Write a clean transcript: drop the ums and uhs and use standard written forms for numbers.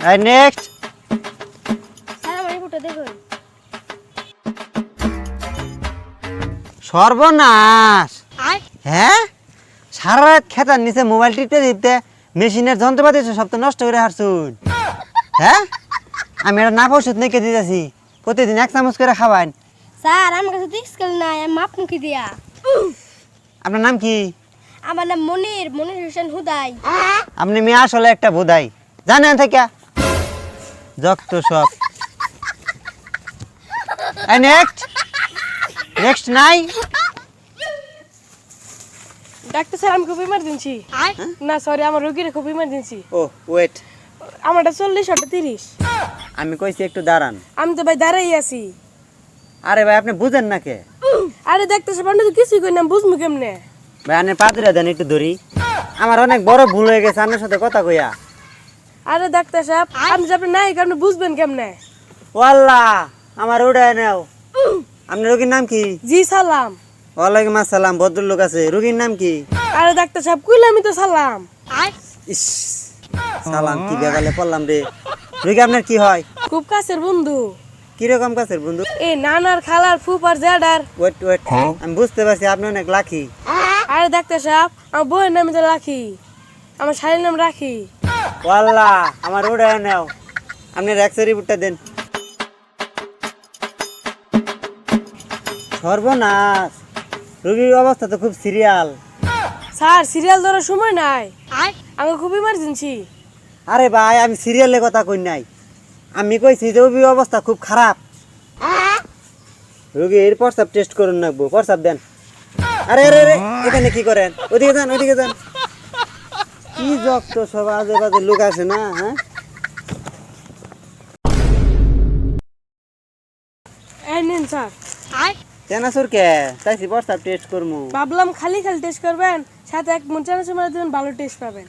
আর next sir আমার রিপোর্টটা দেখুন। সর্বনাশ। হ্যাঁ, সারা রাত খেতার নিচে মোবাইল টিপতে টিপতে মেশিনের যন্ত্রপাতি সব তো নষ্ট করে হারছুন। হ্যাঁ, আমি এটা না ওষুধ নেকে দিতেছি, প্রতিদিন 1 চামচ করে খাওয়ান। স্যার আমার কাছে তো স্কেল নাই, আমি মাপ মুখি দিয়া। আপনার নাম কি? আমার নাম মনির হোসেন হুদাই। আপনি মেয়ে আসলে একটা বোধাই জানেন থেকে যত সব। নেক্সট নেক্সট নাই। ডাক্তার স্যার আমি খুব ইমার্জেন্সি। না সরি, আমার রোগীর খুব ইমার্জেন্সি। ও ওয়েট, আমারটা 40 ওটা 30। আমি কইছি একটু দাঁড়ান। আমি তো ভাই দাঁড়াই আছি। আরে ভাই আপনি বুঝেন না কে? আরে ডাক্তার স্যার আপনি তো কিছুই কই না, বুঝমু কেমনে? ভাই আপনি পাদুরা দেন একটু ধরি, আমার অনেক বড় ভুল হয়ে গেছে আপনার সাথে কথা কইয়া। আরে ডাক্তার সাহেব আপনি যে আপনি নাই আপনি বুঝবেন কেমনে? ওয়াল্লাহ আমার উড়ায় নাও। আপনার রোগীর নাম কি? জি সালাম। ওয়ালাইকুম আসসালাম, ভদ্রলোক আছে। রোগীর নাম কি? আরে ডাক্তার সাহেব কইলামই তো সালাম। ইস, সালাম কি বেগালে পড়লাম রে। রোগী আপনার কি হয়? খুব কাছের বন্ধু। কিরকম কাছের বন্ধু? এই নানার খালার ফুপার জ্যাডার। ওয়েট ওয়েট, আমি বুঝতে পারছি আপনি অনেক লাকি। আরে ডাক্তার সাহেব আমার বউয়ের নাম তো রাখি, আমার শাড়ির নাম রাখি। ওয়াল্লাহ আমার উড়ায় নাও। আপনি এক্সরে রিপোর্টটা দেন। সর্বনাশ, রোগীর অবস্থা তো খুব সিরিয়াল। স্যার সিরিয়াল ধরার সময় নাই, আমার খুব ইমার্জেন্সি। আরে ভাই আমি সিরিয়ালের কথা কই নাই, আমি কইছি যে রোগীর অবস্থা খুব খারাপ। রোগীর প্রস্রাব টেস্ট করুন নাকবো, প্রস্রাব দেন। আরে আরে আরে এখানে কি করেন? ওদিকে যান ওদিকে যান। কি যত সব আজে বাজে লোক আছে না। হ্যাঁ এই নিন স্যার। চেনাচুর কে তাইছি প্রস্রাব টেস্ট করবো। ভাবলাম খালি খালি টেস্ট করবেন, সাথে 1 চামচ মারা দেবেন, ভালো টেস্ট পাবেন।